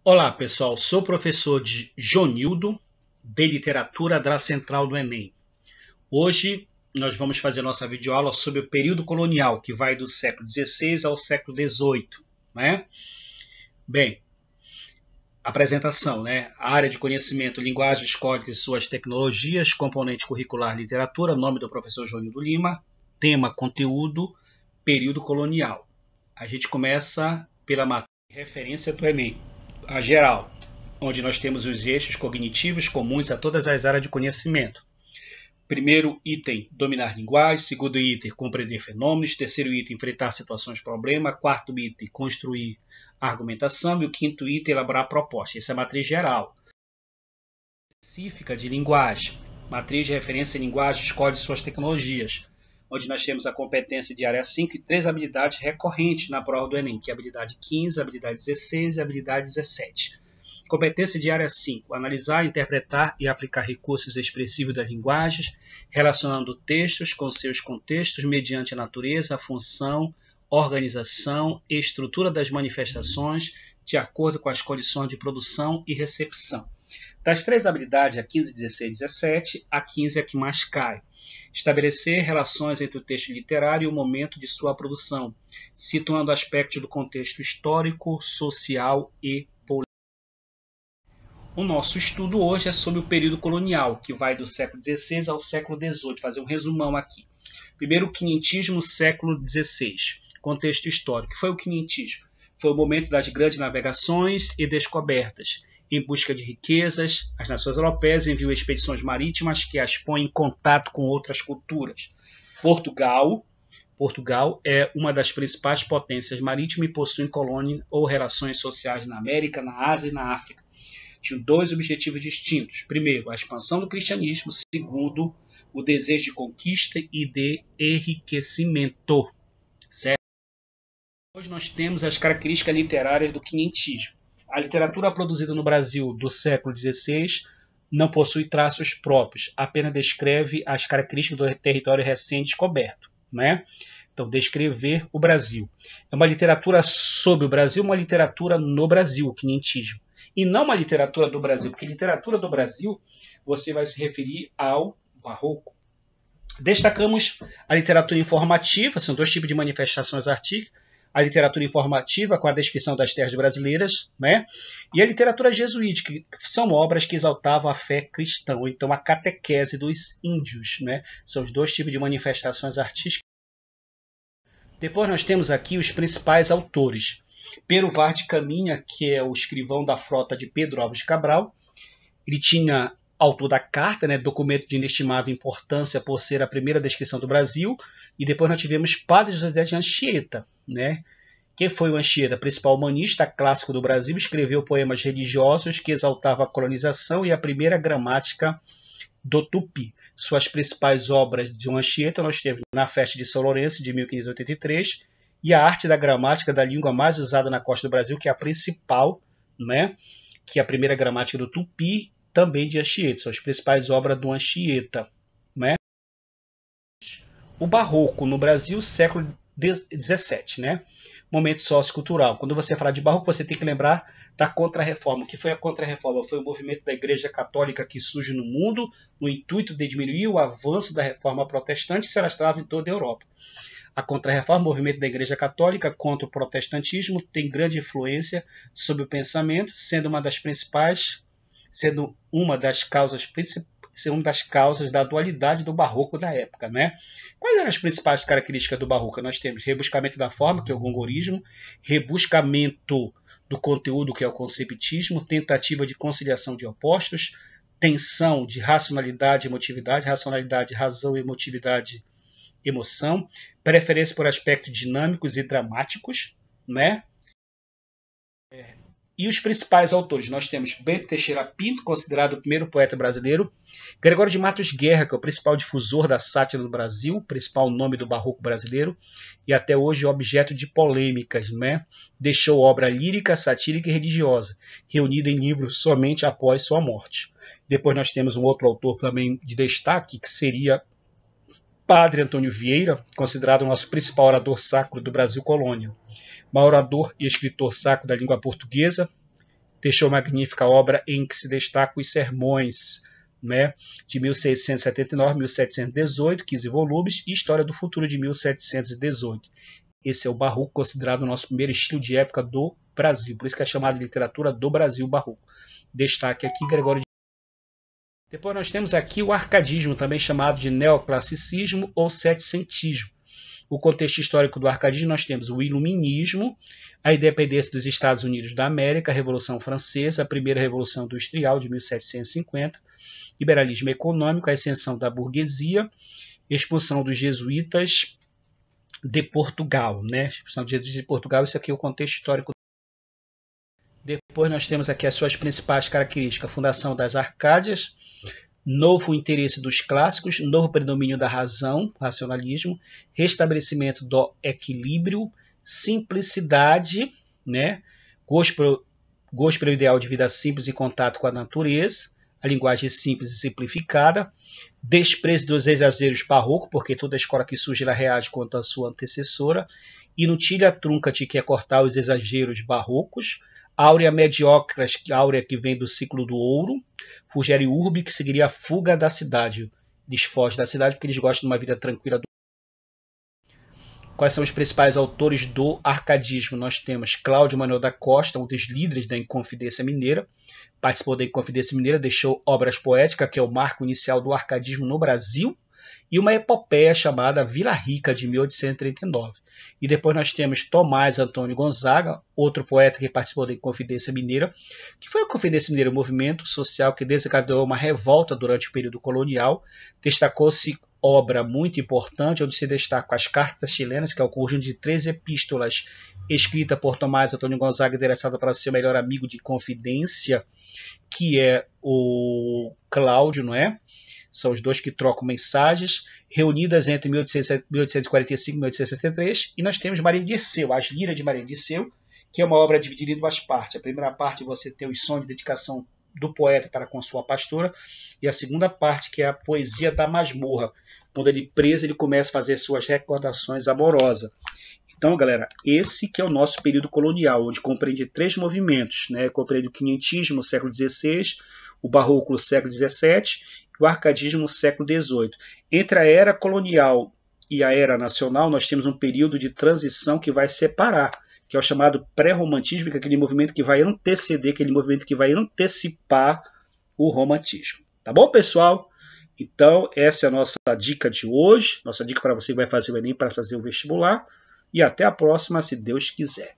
Olá pessoal, sou o professor Jonildo, de Literatura da Central do Enem. Hoje nós vamos fazer nossa videoaula sobre o período colonial, que vai do século XVI ao século XVIII. Né? Bem, apresentação, né? A área de conhecimento, linguagens, códigos e suas tecnologias, componente curricular literatura, nome do professor Jonildo Lima, tema, conteúdo, período colonial. A gente começa pela matéria de referência do Enem. A geral, onde nós temos os eixos cognitivos comuns a todas as áreas de conhecimento. Primeiro item, dominar linguagem. Segundo item, compreender fenômenos. Terceiro item, enfrentar situações de problema. Quarto item, construir argumentação. E o quinto item, elaborar proposta. Essa é a matriz geral. Específica de linguagem. Matriz de referência em linguagens, códigos e suas tecnologias. Onde nós temos a competência de área 5 e 3 habilidades recorrentes na prova do Enem, que é a habilidade 15, a habilidade 16 e a habilidade 17. Competência de área 5, analisar, interpretar e aplicar recursos expressivos das linguagens, relacionando textos com seus contextos mediante a natureza, a função, organização e estrutura das manifestações, de acordo com as condições de produção e recepção. Das três habilidades, a 15, 16 e 17, a 15 é a que mais cai. Estabelecer relações entre o texto literário e o momento de sua produção, situando aspectos do contexto histórico, social e político. O nosso estudo hoje é sobre o período colonial, que vai do século XVI ao século XVIII. Vou fazer um resumão aqui. Primeiro, o quinhentismo, século XVI. Contexto histórico. O que foi o quinhentismo? Foi o momento das grandes navegações e descobertas. Em busca de riquezas, as nações europeias enviam expedições marítimas que as põem em contato com outras culturas. Portugal é uma das principais potências marítimas e possui colônias ou relações sociais na América, na Ásia e na África. Tinham dois objetivos distintos. Primeiro, a expansão do cristianismo. Segundo, o desejo de conquista e de enriquecimento. Certo? Hoje nós temos as características literárias do quinhentismo. A literatura produzida no Brasil do século XVI não possui traços próprios, apenas descreve as características do território recém-descoberto. Né? Então, descrever o Brasil. É uma literatura sobre o Brasil, uma literatura no Brasil, o quinhentismo. E não uma literatura do Brasil, porque literatura do Brasil você vai se referir ao barroco. Destacamos a literatura informativa, são dois tipos de manifestações artísticas. A literatura informativa, com a descrição das terras brasileiras, né? E a literatura jesuítica, que são obras que exaltavam a fé cristã, ou então a catequese dos índios. Né? São os dois tipos de manifestações artísticas. Depois nós temos aqui os principais autores. Pero Vaz de Caminha, que é o escrivão da frota de Pedro Álvares Cabral. Ele tinha autor da carta, né, documento de inestimável importância por ser a primeira descrição do Brasil. E depois nós tivemos Padre José de Anchieta. Né? Quem foi o Anchieta? Principal humanista clássico do Brasil, escreveu poemas religiosos que exaltavam a colonização e a primeira gramática do Tupi. Suas principais obras de Anchieta nós temos Na Festa de São Lourenço, de 1583, e A Arte da Gramática da língua mais usada na costa do Brasil, que é a principal, né? Que é a primeira gramática do Tupi, também de Anchieta. São as principais obras do Anchieta. Né? O Barroco no Brasil, século XVII, né? Momento sociocultural. Quando você fala de Barroco, você tem que lembrar da Contra-Reforma. O que foi a Contra-Reforma? Foi o movimento da Igreja Católica que surge no mundo no intuito de diminuir o avanço da Reforma Protestante que se alastrava em toda a Europa. A Contra-Reforma, o movimento da Igreja Católica contra o protestantismo, tem grande influência sobre o pensamento, sendo uma das causas da dualidade do barroco da época. Né? Quais eram as principais características do barroco? Nós temos rebuscamento da forma, que é o gongorismo, rebuscamento do conteúdo, que é o conceptismo, tentativa de conciliação de opostos, tensão de racionalidade e emotividade, racionalidade, razão, emotividade, emoção, preferência por aspectos dinâmicos e dramáticos. Né? E os principais autores, nós temos Bento Teixeira Pinto, considerado o primeiro poeta brasileiro, Gregório de Matos Guerra, que é o principal difusor da sátira no Brasil, principal nome do barroco brasileiro, e até hoje objeto de polêmicas. Né? Deixou obra lírica, satírica e religiosa, reunida em livros somente após sua morte. Depois nós temos um outro autor também de destaque, que seria Padre Antônio Vieira, considerado o nosso principal orador sacro do Brasil colônia. Orador e escritor sacro da língua portuguesa, deixou magnífica obra em que se destacam os sermões, né, de 1679 a 1718, 15 volumes, e História do Futuro de 1718. Esse é o barroco, considerado o nosso primeiro estilo de época do Brasil, por isso que é chamado de literatura do Brasil barroco. Destaque aqui Gregório de... Depois nós temos aqui o arcadismo, também chamado de neoclassicismo ou setecentismo. O contexto histórico do arcadismo, nós temos o iluminismo, a independência dos Estados Unidos da América, a Revolução Francesa, a primeira Revolução Industrial de 1750, liberalismo econômico, a ascensão da burguesia, expulsão dos jesuítas de Portugal, né? Expulsão dos jesuítas de Portugal, isso aqui é o contexto histórico. Depois nós temos aqui as suas principais características: a fundação das Arcádias, novo interesse dos clássicos, novo predomínio da razão, racionalismo, restabelecimento do equilíbrio, simplicidade, né? Gosto pelo ideal de vida simples em contato com a natureza, a linguagem simples e simplificada, desprezo dos exageros barrocos, porque toda escola que surge ela reage contra a sua antecessora, inutilha trunca-te, que é cortar os exageros barrocos, áurea mediocre, áurea que vem do ciclo do ouro, fugere urbi, que seguiria a fuga da cidade. Eles fogem da cidade porque eles gostam de uma vida tranquila. Quais são os principais autores do arcadismo? Nós temos Cláudio Manuel da Costa, um dos líderes da Inconfidência Mineira, participou da Inconfidência Mineira, deixou obras poéticas, que é o marco inicial do arcadismo no Brasil, e uma epopeia chamada Vila Rica, de 1839. E depois nós temos Tomás Antônio Gonzaga, outro poeta que participou da Inconfidência Mineira, que foi a Inconfidência Mineira, um movimento social que desencadeou uma revolta durante o período colonial. Destacou-se obra muito importante, onde se destacam as Cartas Chilenas, que é o conjunto de 3 epístolas escrita por Tomás Antônio Gonzaga, endereçada para seu melhor amigo de confidência, que é o Cláudio, não é? São os dois que trocam mensagens, reunidas entre 1845 e 1863. E nós temos Maria de Dirceu, As Liras de Maria de Dirceu, que é uma obra dividida em 2 partes. A primeira parte você tem os sons de dedicação do poeta para com sua pastora, e a segunda parte, que é a poesia da masmorra. Quando ele preso, ele começa a fazer suas recordações amorosas. Então, galera, esse que é o nosso período colonial, onde compreende 3 movimentos, né? Compreende o quinhentismo, século XVI, o barroco, século XVII, e o arcadismo, século XVIII. Entre a era colonial e a era nacional, nós temos um período de transição que vai separar, que é o chamado pré-romantismo, que é aquele movimento que vai anteceder, aquele movimento que vai antecipar o romantismo. Tá bom, pessoal? Então, essa é a nossa dica de hoje, nossa dica para você que vai fazer o Enem, para fazer o vestibular, e até a próxima, se Deus quiser.